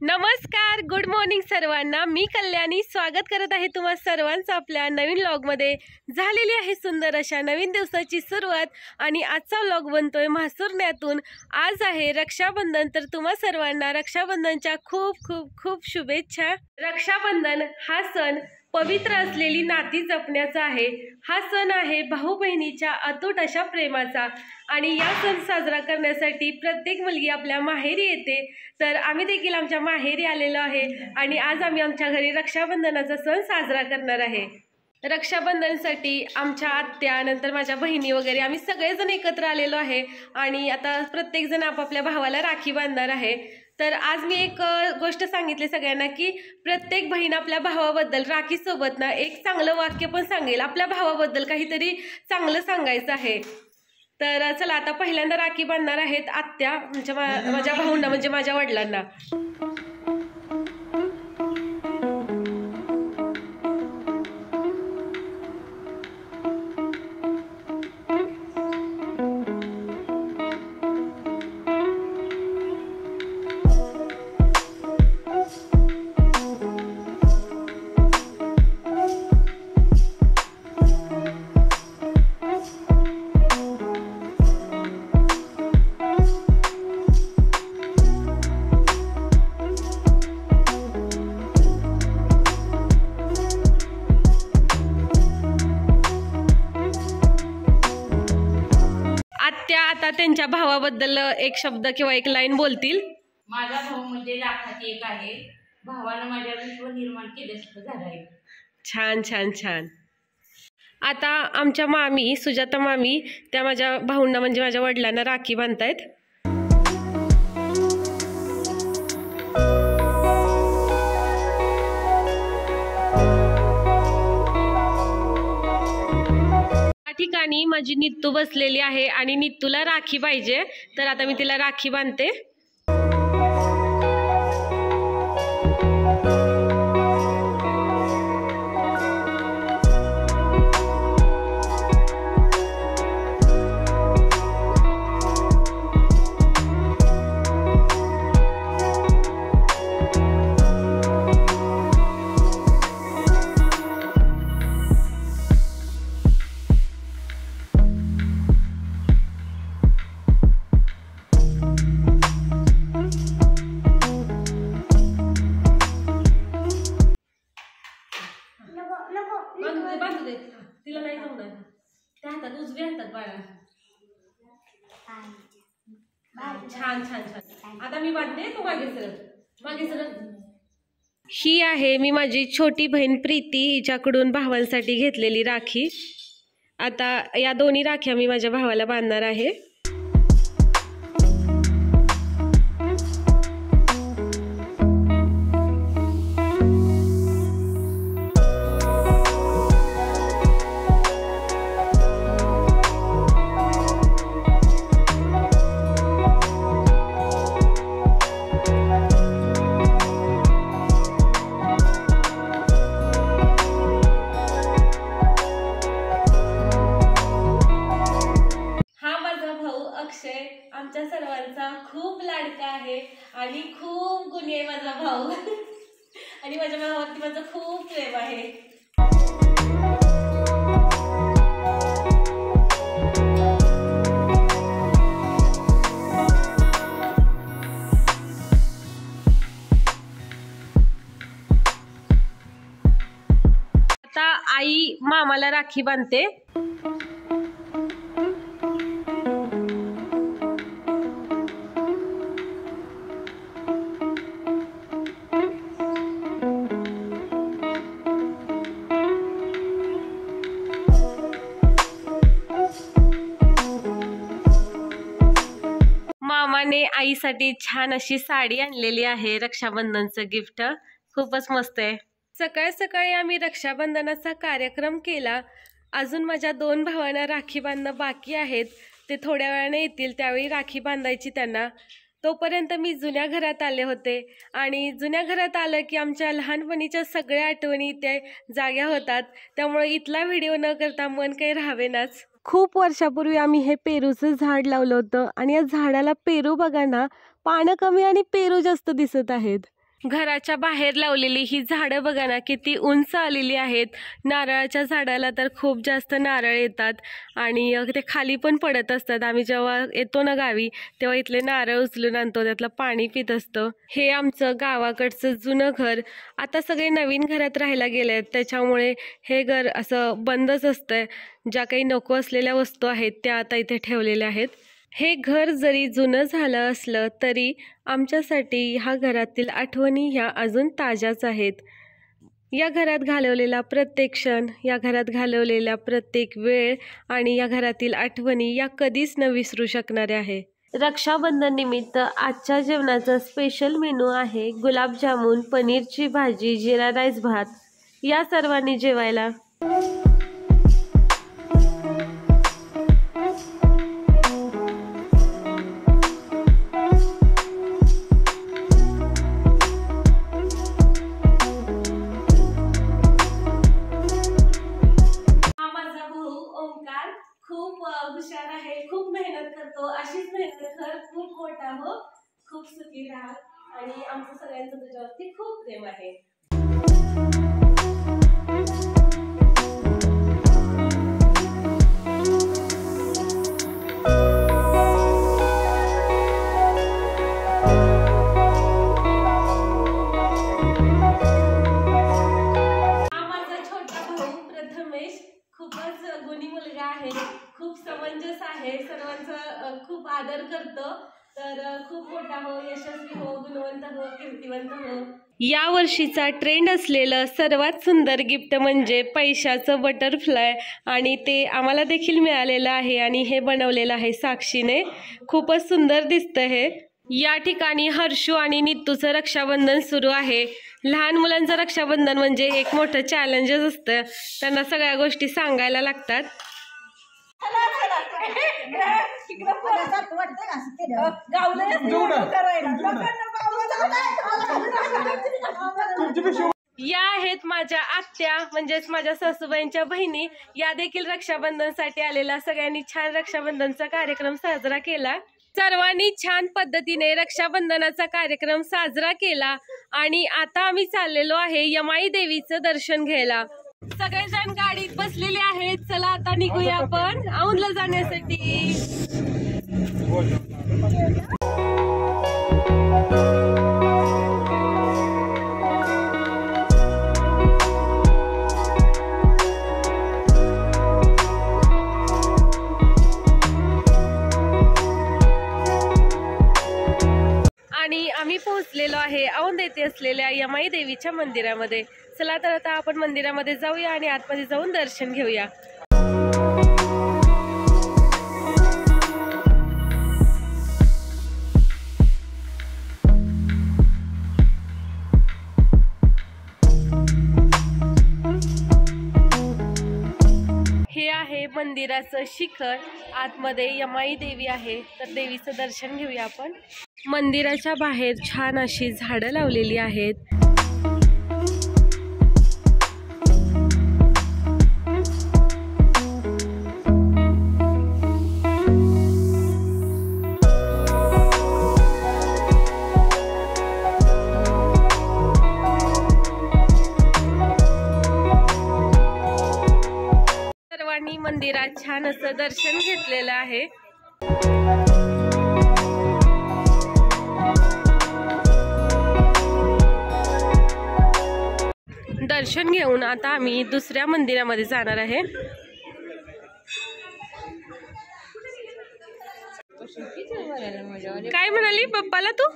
नमस्कार, good morning सर्वांना। मी कल्याणी स्वागत करत आहे तुम्हा सर्वांचं आपल्या नवीन व्लॉगमध्ये। झालेली आहे सुंदर अशा नवीन दिवसाची सुरुवात आणि आजचा व्लॉग बनतोय म्हासुर्ण्यातून। आज आहे रक्षाबंधन, तर तुम्हा सर्वांना रक्षाबंधनच्या खूप खूप खूप शुभेच्छा। रक्षाबंधन हा सण पवित्र असलेली नाती जपण्याचा आहे। हा सण आहे भाऊ बहिणीच्या अतूट अशा प्रेमाचा आणि या सण साजरा करण्यासाठी प्रत्येक मुलगी आपल्या माहेरी येते। तर आम्ही देखील आमच्या माहेरी आलेलो आहे आणि आज आम्ही आमच्या घरी रक्षाबंधनाचा सण साजरा करणार आहे। रक्षाबंधनसाठी आमच्या आत्या नंतर माझ्या बहिणी वगैरे आम्ही सगळेजण एकत्र आलेलो आहे आणि आता प्रत्येक जण आपापल्या भावाला राखी बांधणार आहे। तर आज मी एक गोष्ट सांगितली सगळ्यांना की प्रत्येक बहीण आपल्या भावाबद्दल राखी सोबत ना एक चांगलं वाक्य पण सांगेल, आपल्या भावाबद्दल काहीतरी चांगलं सांगायचं आहे। तर चला आता पहिल्यांदा राखी बांधणार आहेत आत्या म्हणजे माझ्या भाऊंना म्हणजे माझ्या वडिलांना। आता त्यांच्या भावाबद्दल एक शब्द किंवा एक लाईन बोलतील। माझा भाऊ म्हणजे लाखात एक आहे, भावानं माझ्या विश्व निर्माण केल्यासारखं झालं आहे। छान छान छान। आता आमच्या मामी सुजाता मामी त्या माझ्या भाऊंना म्हणजे माझ्या वडिलांना राखी बांधतायत। ठिकाणी माझी नित्तू बसलेली आहे आणि नित्तूला राखी पाहिजे, तर आता मी तिला राखी बांधते। तिला नाही जमणार, त्या हातात उजव्या हातात बाळा। छान छान छान। आता मी बांधते, तू मागे सरक मागे सरक। ही आहे मी माझी छोटी बहीण प्रीती हिच्याकडून भावांसाठी घेतलेली राखी। आता या दोन्ही राख्या मी माझ्या भावाला बांधणार आहे। आमच्या सर्वांचा खूप लाडका आहे आणि खूप गुणी आहे माझा भाऊ आणि माझ्या भावावरती माझं खूप प्रेम आहे। आता आई मामाला राखी बांधते। मामाने आईसाठी छान अशी साडी आणलेली आहे, रक्षाबंधनचं गिफ्ट खूपच मस्त आहे। सकाळ सकाळी आम्ही रक्षाबंधनाचा कार्यक्रम केला। अजून माझ्या दोन भावांना राखी बांधणं बाकी आहेत, ते थोड्या वेळाने येतील, त्यावेळी राखी बांधायची त्यांना। तोपर्यंत मी जुन्या घरात आले होते आणि जुन्या घरात आलं की आमच्या लहानपणीच्या सगळ्या आठवणी त्या जाग्या होतात, त्यामुळे इथला व्हिडिओ न करता मन काही राहावेनाच। खूप वर्षापूर्वी आम्ही हे पेरूचं झाड लावलं होतं आणि या झाडाला पेरू बघा ना, पानं कमी आणि पेरू जास्त दिसत आहेत। घराच्या बाहेर लावलेली ही झाडं बघा ना किती उंच आलेली आहेत. नारळाच्या झाडाला तर खूप जास्त नारळ येतात आणि ते खाली पण पडत असतात. आम्ही जेव्हा येतो ना गावी तेव्हा इथले नारळ उचलून आणतो, त्यातलं पाणी पित असतो. हे आमचं गावाकडचं जुनं घर. आता सगळे नवीन घरात राहायला गेले आहेत, त्याच्यामुळे हे घर असं बंदच असतंय. ज्या काही नको असलेल्या वस्तू आहेत त्या आता इथे ठेवलेल्या आहेत. हे घर जरी जुनं झालं असलं तरी आमच्यासाठी ह्या घरातील आठवणी ह्या अजून ताज्याच आहेत. या घरात घालवलेला प्रत्येक क्षण, या घरात घालवलेला प्रत्येक वेळ आणि या घरातील आठवणी या कधीच न विसरू शकणाऱ्या आहे. रक्षाबंधन निमित्त आजच्या जेवणाचा स्पेशल मेनू आहे गुलाबजामुन, पनीरची भाजी, जिरा राईस भात. या सर्वांनी जेवायला. खूप हुशार आहे, खूप मेहनत करतो. अशीच मेहनत कर, खूप मोठा हो, खूप सुखी राहा आणि आमचं सगळ्यांचं तुझ्यावरती खूप प्रेम आहे. हा माझा छोटा भाऊ प्रथमेश खूपच गुणी मुलगा आहे, खूप समंजस आहे, सर्वांचा खूप आदर करतो. तर खूप मोठा हो, यशस्वी हो, गुणवंत हो, कीर्तिवंत हो. या वर्षीचा ट्रेंड असलेलं सर्वात सुंदर गिफ्ट म्हणजे पैशाचं बटरफ्लाय आणि ते आम्हाला देखील मिळालेलं आहे आणि हे बनवलेलं आहे साक्षीने. खूपच सुंदर दिसतं हे. या ठिकाणी हर्षू आणि नित्तूचं रक्षाबंधन सुरू आहे. लहान मुलांचं रक्षाबंधन म्हणजे एक मोठं चॅलेंजच असतं, त्यांना सगळ्या गोष्टी सांगायला लागतात. या आहेत माझ्या आत्या म्हणजेच माझ्या सासूबाईंच्या बहिणी. या देखील रक्षाबंधनसाठी आलेला. सगळ्यांनी छान रक्षाबंधनचा कार्यक्रम साजरा केला. सर्वांनी छान पद्धतीने रक्षाबंधनाचा कार्यक्रम साजरा केला आणि आता आम्ही चाललेलो आहे यमाई देवीचं दर्शन घ्यायला. सगळेजण गाडीत बसलेले आहेत. चला आता निघूया आपण औंधला जाण्यासाठी. आणि आम्ही पोहोचलेलो आहे औंध येथे असलेल्या यमाई देवीच्या मंदिरामध्ये. चला तर आता आपण मंदिरामध्ये जाऊया आणि आतमध्ये जाऊन दर्शन घेऊया. हे आहे मंदिराचं शिखर. आतमध्ये यमाई देवी आहे, तर देवीचं दर्शन घेऊया आपण. मंदिराच्या बाहेर छान अशी झाडं लावलेली आहेत. सर्वांनी मंदिरात छान असं दर्शन घेतलेलं आहे. दर्शन घेऊन आता आम्ही दुसऱ्या मंदिरामध्ये जाणार आहे. काय म्हणाली पप्पाला तू?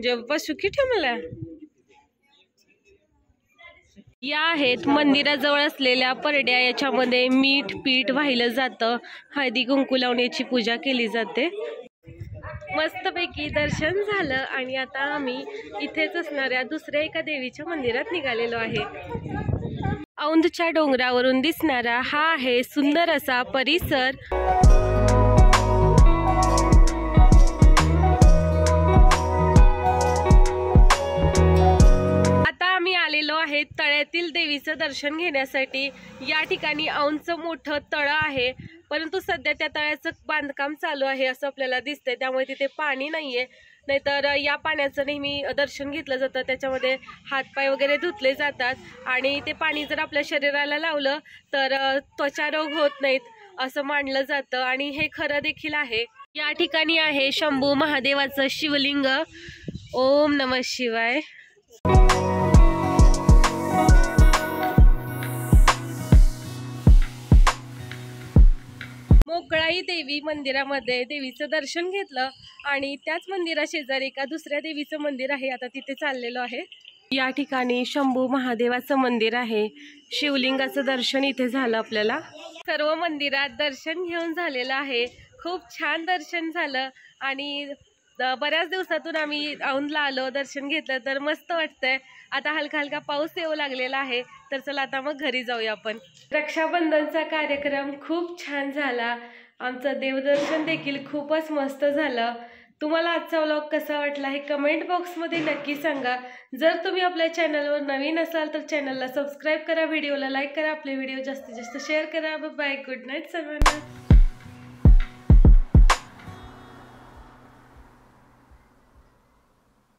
जेव्हा सुखी ठेव मला. या आहेत मंदिराजवळ असलेल्या परड्या. याच्यामध्ये मीठ पीठ वाहिलं जातं, हळदी कुंकू लावून याची पूजा केली जाते. मस्तपैकी दर्शन झालं आणि आता आम्ही इथेच असणाऱ्या दुसऱ्या एका देवीच्या मंदिरात निघालेलो आहे. औंधच्या डोंगरावरून दिसणारा हा आहे सुंदर असा परिसर. आहे तळ्यातील देवीचं दर्शन घेण्यासाठी. या ठिकाणी औंधचं मोठं तळं आहे, परंतु सध्या त्या तळ्याचं बांधकाम चालू आहे असं आपल्याला दिसतंय, त्यामुळे तिथे पाणी नाहीये. नाहीतर या पाण्याचं नेहमी दर्शन घेतलं जातं, त्याच्यामध्ये हातपाय वगैरे धुतले जातात आणि ते पाणी जर आपल्या शरीराला लावलं तर त्वचा रोग होत नाहीत असं मानलं जातं आणि हे खरं देखील आहे. या ठिकाणी आहे शंभू महादेवाचं शिवलिंग. ओम नमः शिवाय. मोकळाई देवी मंदिरामध्ये देवीचं दर्शन घेतलं आणि त्याच मंदिरा शेजारी एका दुसऱ्या देवीचं मंदिर आहे, आता तिथे चाललेलो आहे. या ठिकाणी शंभू महादेवाचं मंदिर आहे. शिवलिंगाचं दर्शन इथे झालं आपल्याला. सर्व मंदिरात दर्शन घेऊन झालेलं आहे. खूप छान दर्शन झालं आणि बऱ्याच दिवसातून आम्ही औंधला आलो, दर्शन घेतलं तर मस्त वाटतंय. आता हलका हलका पाऊस येऊ लागलेला आहे, तर चला आता मग घरी जाऊया आपण. रक्षाबंधनचा कार्यक्रम खूप छान झाला. आमचं देवदर्शन देखील खूपच मस्त झालं. तुम्हाला आजचा व्लॉग कसा वाटला हे कमेंट बॉक्समध्ये नक्की सांगा. जर तुम्ही आपल्या चॅनलवर नवीन असाल तर चॅनलला सबस्क्राईब करा, व्हिडिओला लाईक करा, आपले व्हिडिओ जास्तीत जास्त शेअर करा. बाय, गुड नाईट सर्वांना.